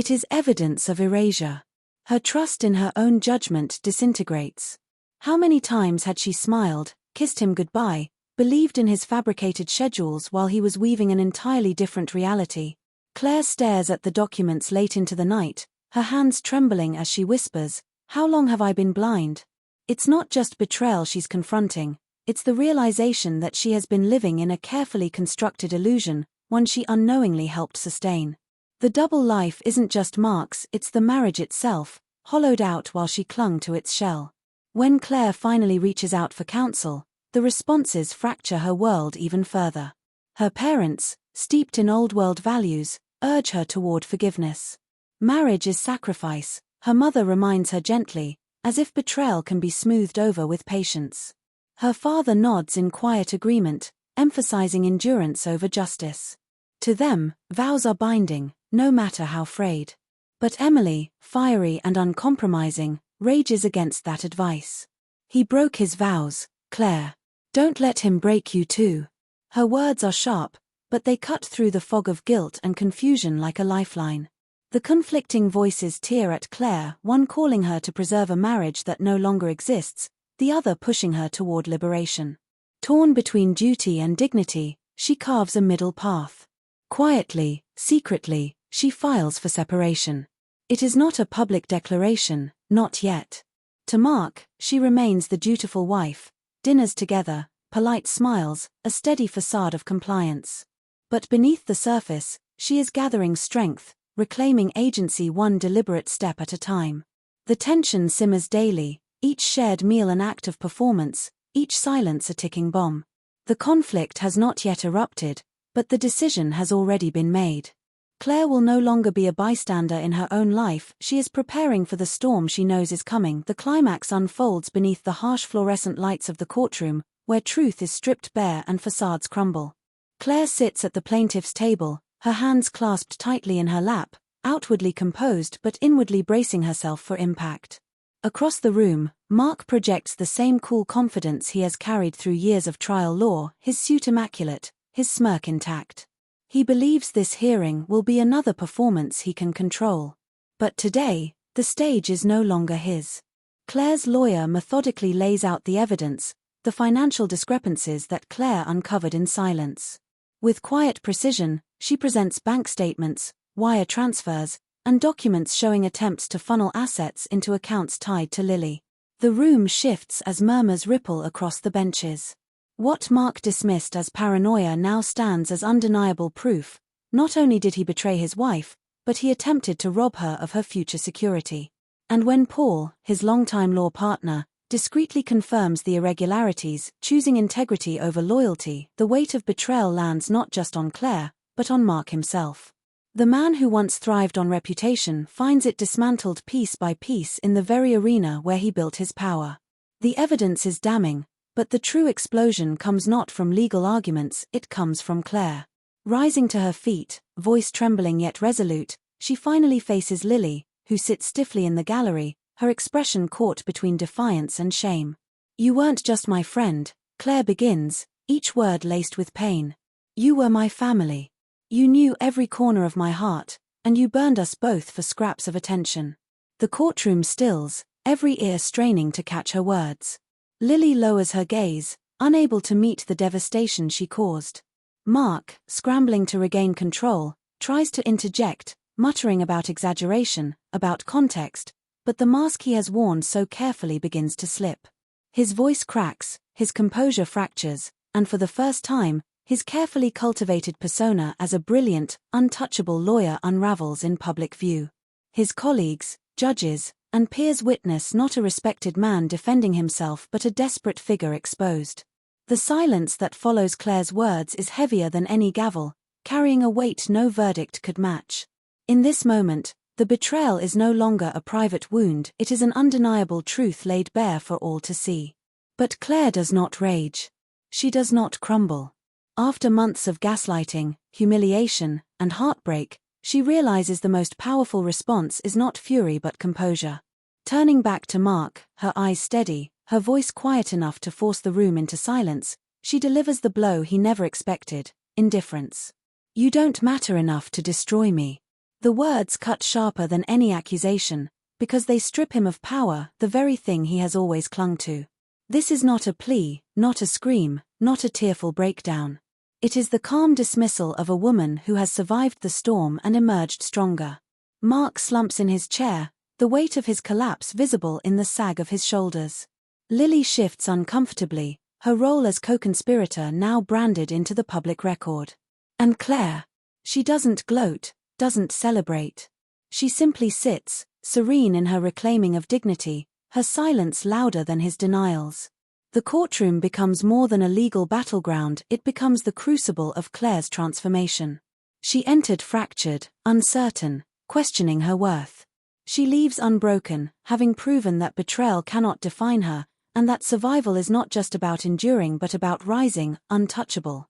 It is evidence of erasure. Her trust in her own judgment disintegrates. How many times had she smiled, kissed him goodbye, believed in his fabricated schedules while he was weaving an entirely different reality? Claire stares at the documents late into the night, her hands trembling as she whispers, "How long have I been blind?" It's not just betrayal she's confronting, it's the realization that she has been living in a carefully constructed illusion, one she unknowingly helped sustain. The double life isn't just Mark's, it's the marriage itself, hollowed out while she clung to its shell. When Claire finally reaches out for counsel, the responses fracture her world even further. Her parents, steeped in old-world values, urge her toward forgiveness. Marriage is sacrifice, her mother reminds her gently, as if betrayal can be smoothed over with patience. Her father nods in quiet agreement, emphasizing endurance over justice. To them, vows are binding, no matter how frayed. But Emily, fiery and uncompromising, rages against that advice. "He broke his vows, Claire. Don't let him break you too." Her words are sharp, but they cut through the fog of guilt and confusion like a lifeline. The conflicting voices tear at Claire, one calling her to preserve a marriage that no longer exists, the other pushing her toward liberation. Torn between duty and dignity, she carves a middle path. Quietly, secretly, she files for separation. It is not a public declaration, not yet. To Mark, she remains the dutiful wife, dinners together, polite smiles, a steady facade of compliance. But beneath the surface, she is gathering strength, reclaiming agency one deliberate step at a time. The tension simmers daily, each shared meal an act of performance, each silence a ticking bomb. The conflict has not yet erupted, but the decision has already been made. Claire will no longer be a bystander in her own life, she is preparing for the storm she knows is coming. The climax unfolds beneath the harsh fluorescent lights of the courtroom, where truth is stripped bare and facades crumble. Claire sits at the plaintiff's table, her hands clasped tightly in her lap, outwardly composed but inwardly bracing herself for impact. Across the room, Mark projects the same cool confidence he has carried through years of trial law, his suit immaculate, his smirk intact. He believes this hearing will be another performance he can control. But today, the stage is no longer his. Claire's lawyer methodically lays out the evidence, the financial discrepancies that Claire uncovered in silence. With quiet precision, she presents bank statements, wire transfers, and documents showing attempts to funnel assets into accounts tied to Lily. The room shifts as murmurs ripple across the benches. What Mark dismissed as paranoia now stands as undeniable proof. Not only did he betray his wife, but he attempted to rob her of her future security. And when Paul, his longtime law partner, discreetly confirms the irregularities, choosing integrity over loyalty, the weight of betrayal lands not just on Claire, but on Mark himself. The man who once thrived on reputation finds it dismantled piece by piece in the very arena where he built his power. The evidence is damning, but the true explosion comes not from legal arguments, it comes from Claire. Rising to her feet, voice trembling yet resolute, she finally faces Lily, who sits stiffly in the gallery, her expression caught between defiance and shame. "You weren't just my friend," Claire begins, each word laced with pain. "You were my family. You knew every corner of my heart, and you burned us both for scraps of attention." The courtroom stills, every ear straining to catch her words. Lily lowers her gaze, unable to meet the devastation she caused. Mark, scrambling to regain control, tries to interject, muttering about exaggeration, about context, but the mask he has worn so carefully begins to slip. His voice cracks, his composure fractures, and for the first time, his carefully cultivated persona as a brilliant, untouchable lawyer unravels in public view. His colleagues, judges, and peers witness not a respected man defending himself but a desperate figure exposed. The silence that follows Claire's words is heavier than any gavel, carrying a weight no verdict could match. In this moment, the betrayal is no longer a private wound, it is an undeniable truth laid bare for all to see. But Claire does not rage. She does not crumble. After months of gaslighting, humiliation, and heartbreak, she realizes the most powerful response is not fury but composure. Turning back to Mark, her eyes steady, her voice quiet enough to force the room into silence, she delivers the blow he never expected: indifference. "You don't matter enough to destroy me. The words cut sharper than any accusation, because they strip him of power, the very thing he has always clung to. This is not a plea, not a scream, not a tearful breakdown. It is the calm dismissal of a woman who has survived the storm and emerged stronger. Mark slumps in his chair, the weight of his collapse visible in the sag of his shoulders. Lily shifts uncomfortably, her role as co-conspirator now branded into the public record. And Claire? She doesn't gloat, doesn't celebrate. She simply sits, serene in her reclaiming of dignity, her silence louder than his denials. The courtroom becomes more than a legal battleground, it becomes the crucible of Claire's transformation. She entered fractured, uncertain, questioning her worth. She leaves unbroken, having proven that betrayal cannot define her, and that survival is not just about enduring but about rising, untouchable.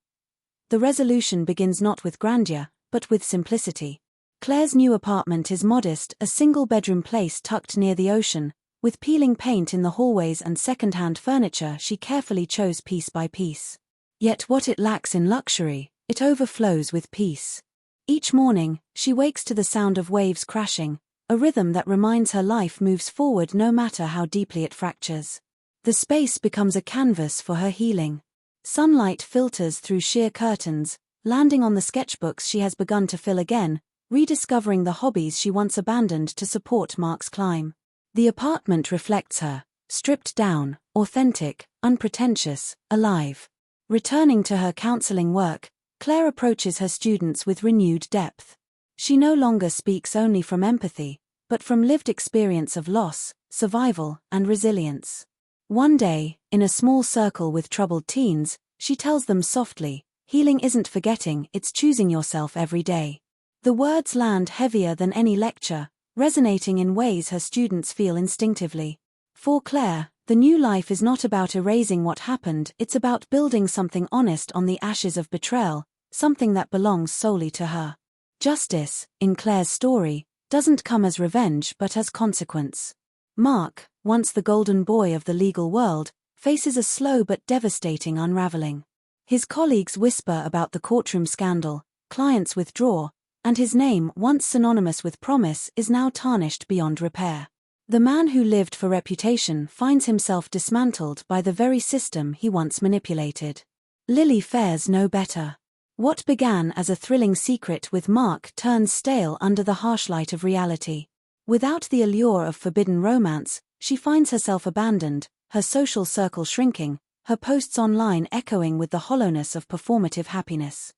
The resolution begins not with grandeur, but with simplicity. Claire's new apartment is modest, a single-bedroom place tucked near the ocean, with peeling paint in the hallways and second-hand furniture she carefully chose piece by piece. Yet what it lacks in luxury, it overflows with peace. Each morning, she wakes to the sound of waves crashing, a rhythm that reminds her life moves forward no matter how deeply it fractures. The space becomes a canvas for her healing. Sunlight filters through sheer curtains, landing on the sketchbooks she has begun to fill again, rediscovering the hobbies she once abandoned to support Mark's climb. The apartment reflects her, stripped down, authentic, unpretentious, alive. Returning to her counseling work, Claire approaches her students with renewed depth. She no longer speaks only from empathy, but from lived experience of loss, survival, and resilience. One day, in a small circle with troubled teens, she tells them softly, "Healing isn't forgetting, it's choosing yourself every day." The words land heavier than any lecture, resonating in ways her students feel instinctively. For Claire, the new life is not about erasing what happened, it's about building something honest on the ashes of betrayal, something that belongs solely to her. Justice, in Claire's story, doesn't come as revenge but as consequence. Mark, once the golden boy of the legal world, faces a slow but devastating unraveling. His colleagues whisper about the courtroom scandal, clients withdraw, and his name, once synonymous with promise, is now tarnished beyond repair. The man who lived for reputation finds himself dismantled by the very system he once manipulated. Lily fares no better. What began as a thrilling secret with Mark turns stale under the harsh light of reality. Without the allure of forbidden romance, she finds herself abandoned, her social circle shrinking, her posts online echoing with the hollowness of performative happiness.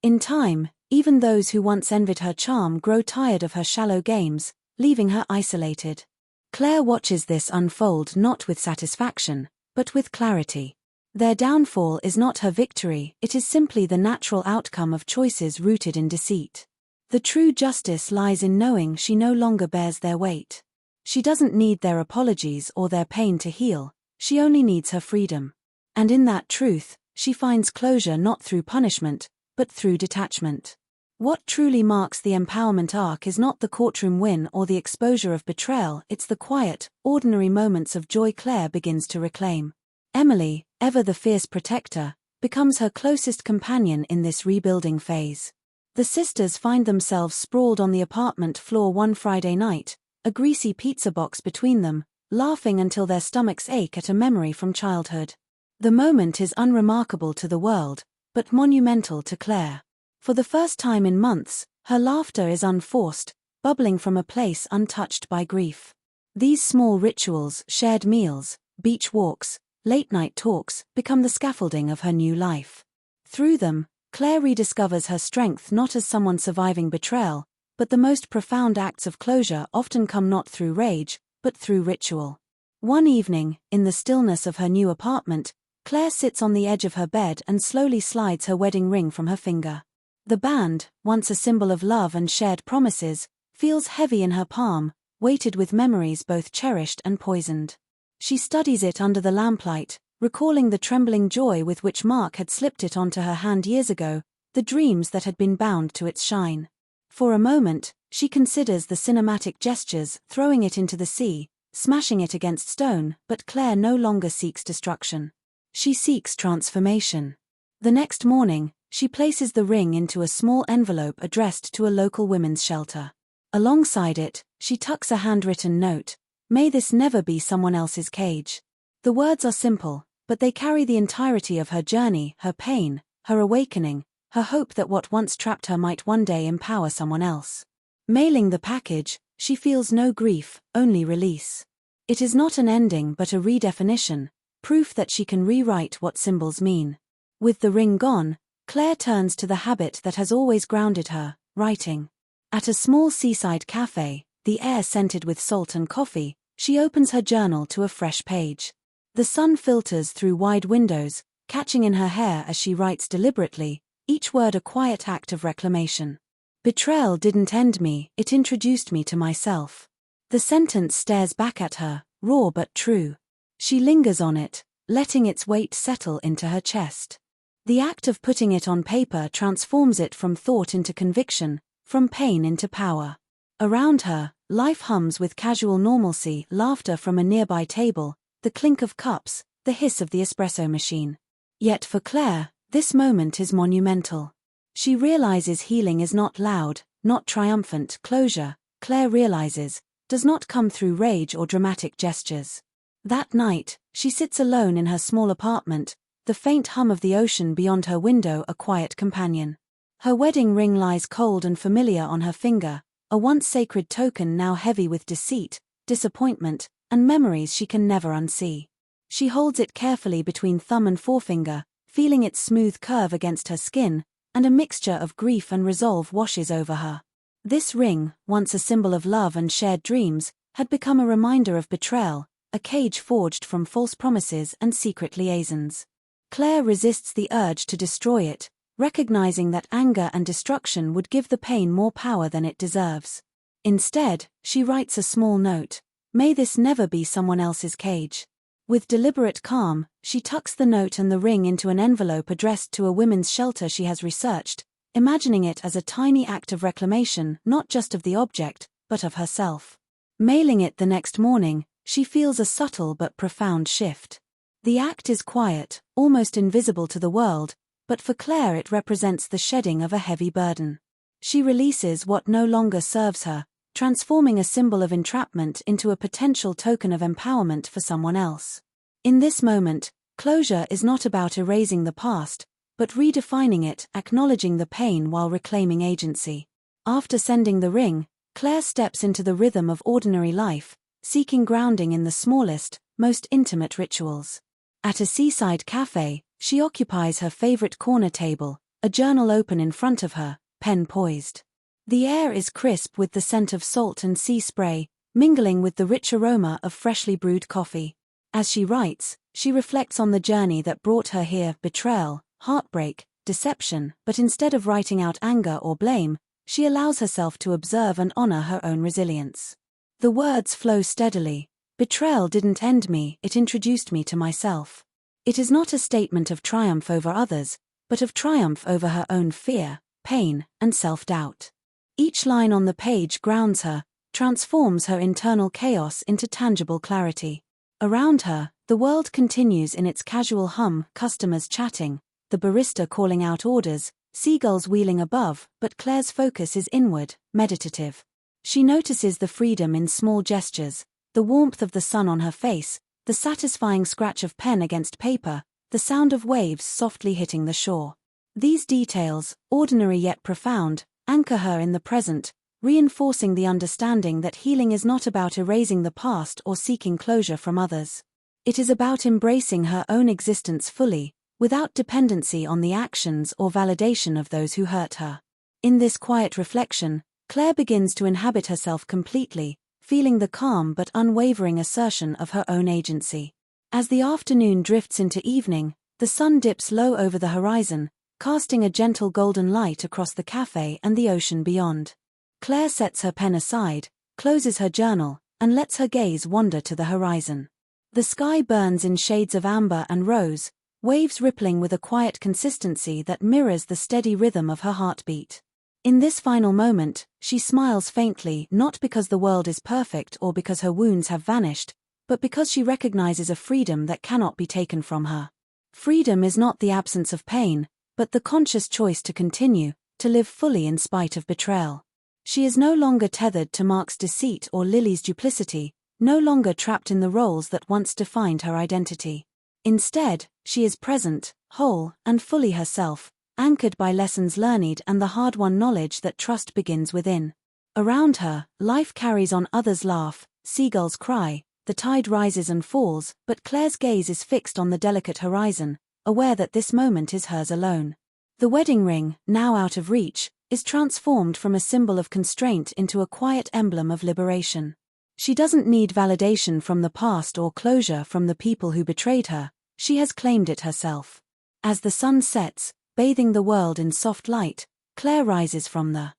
In time, even those who once envied her charm grow tired of her shallow games, leaving her isolated. Claire watches this unfold not with satisfaction, but with clarity. Their downfall is not her victory, it is simply the natural outcome of choices rooted in deceit. The true justice lies in knowing she no longer bears their weight. She doesn't need their apologies or their pain to heal, she only needs her freedom. And in that truth, she finds closure not through punishment, but through detachment. What truly marks the empowerment arc is not the courtroom win or the exposure of betrayal, it's the quiet, ordinary moments of joy Claire begins to reclaim. Emily, ever the fierce protector, becomes her closest companion in this rebuilding phase. The sisters find themselves sprawled on the apartment floor one Friday night, a greasy pizza box between them, laughing until their stomachs ache at a memory from childhood. The moment is unremarkable to the world, but monumental to Claire. For the first time in months, her laughter is unforced, bubbling from a place untouched by grief. These small rituals, shared meals, beach walks, late-night talks, become the scaffolding of her new life. Through them, Claire rediscovers her strength not as someone surviving betrayal, but the most profound acts of closure often come not through rage, but through ritual. One evening, in the stillness of her new apartment, Claire sits on the edge of her bed and slowly slides her wedding ring from her finger. The band, once a symbol of love and shared promises, feels heavy in her palm, weighted with memories both cherished and poisoned. She studies it under the lamplight, recalling the trembling joy with which Mark had slipped it onto her hand years ago, the dreams that had been bound to its shine. For a moment, she considers the cinematic gestures, throwing it into the sea, smashing it against stone, but Claire no longer seeks destruction. She seeks transformation. The next morning, she places the ring into a small envelope addressed to a local women's shelter. Alongside it, she tucks a handwritten note: "May this never be someone else's cage." The words are simple, but they carry the entirety of her journey, her pain, her awakening, her hope that what once trapped her might one day empower someone else. Mailing the package, she feels no grief, only release. It is not an ending but a redefinition, proof that she can rewrite what symbols mean. With the ring gone, Claire turns to the habit that has always grounded her: writing. At a small seaside cafe, the air scented with salt and coffee, she opens her journal to a fresh page. The sun filters through wide windows, catching in her hair as she writes deliberately, each word a quiet act of reclamation. "Betrayal didn't end me, it introduced me to myself." The sentence stares back at her, raw but true. She lingers on it, letting its weight settle into her chest. The act of putting it on paper transforms it from thought into conviction, from pain into power. Around her, life hums with casual normalcy: laughter from a nearby table, the clink of cups, the hiss of the espresso machine. Yet for Claire, this moment is monumental. She realizes healing is not loud, not triumphant. Closure, Claire realizes, does not come through rage or dramatic gestures. That night, she sits alone in her small apartment, the faint hum of the ocean beyond her window a quiet companion. Her wedding ring lies cold and familiar on her finger, a once sacred token now heavy with deceit, disappointment, and memories she can never unsee. She holds it carefully between thumb and forefinger, feeling its smooth curve against her skin, and a mixture of grief and resolve washes over her. This ring, once a symbol of love and shared dreams, had become a reminder of betrayal, a cage forged from false promises and secret liaisons. Claire resists the urge to destroy it, recognizing that anger and destruction would give the pain more power than it deserves. Instead, she writes a small note: "May this never be someone else's cage." With deliberate calm, she tucks the note and the ring into an envelope addressed to a women's shelter she has researched, imagining it as a tiny act of reclamation, not just of the object, but of herself. Mailing it the next morning, she feels a subtle but profound shift. The act is quiet, almost invisible to the world, but for Claire it represents the shedding of a heavy burden. She releases what no longer serves her, transforming a symbol of entrapment into a potential token of empowerment for someone else. In this moment, closure is not about erasing the past, but redefining it, acknowledging the pain while reclaiming agency. After sending the ring, Claire steps into the rhythm of ordinary life, seeking grounding in the smallest, most intimate rituals. At a seaside cafe, she occupies her favorite corner table, a journal open in front of her, pen poised. The air is crisp with the scent of salt and sea spray, mingling with the rich aroma of freshly brewed coffee. As she writes, she reflects on the journey that brought her here: betrayal, heartbreak, deception, but instead of writing out anger or blame, she allows herself to observe and honor her own resilience. The words flow steadily: "Betrayal didn't end me, it introduced me to myself." It is not a statement of triumph over others, but of triumph over her own fear, pain, and self-doubt. Each line on the page grounds her, transforms her internal chaos into tangible clarity. Around her, the world continues in its casual hum: customers chatting, the barista calling out orders, seagulls wheeling above, but Claire's focus is inward, meditative. She notices the freedom in small gestures, the warmth of the sun on her face, the satisfying scratch of pen against paper, the sound of waves softly hitting the shore. These details, ordinary yet profound, anchor her in the present, reinforcing the understanding that healing is not about erasing the past or seeking closure from others. It is about embracing her own existence fully, without dependency on the actions or validation of those who hurt her. In this quiet reflection, Claire begins to inhabit herself completely, feeling the calm but unwavering assertion of her own agency. As the afternoon drifts into evening, the sun dips low over the horizon, casting a gentle golden light across the cafe and the ocean beyond. Claire sets her pen aside, closes her journal, and lets her gaze wander to the horizon. The sky burns in shades of amber and rose, waves rippling with a quiet consistency that mirrors the steady rhythm of her heartbeat. In this final moment, she smiles faintly, not because the world is perfect or because her wounds have vanished, but because she recognizes a freedom that cannot be taken from her. Freedom is not the absence of pain, but the conscious choice to continue, to live fully in spite of betrayal. She is no longer tethered to Mark's deceit or Lily's duplicity, no longer trapped in the roles that once defined her identity. Instead, she is present, whole, and fully herself, anchored by lessons learned and the hard-won knowledge that trust begins within. Around her, life carries on, others laugh, seagulls cry, the tide rises and falls, but Claire's gaze is fixed on the delicate horizon, aware that this moment is hers alone. The wedding ring, now out of reach, is transformed from a symbol of constraint into a quiet emblem of liberation. She doesn't need validation from the past or closure from the people who betrayed her, she has claimed it herself. As the sun sets, bathing the world in soft light, Claire rises from the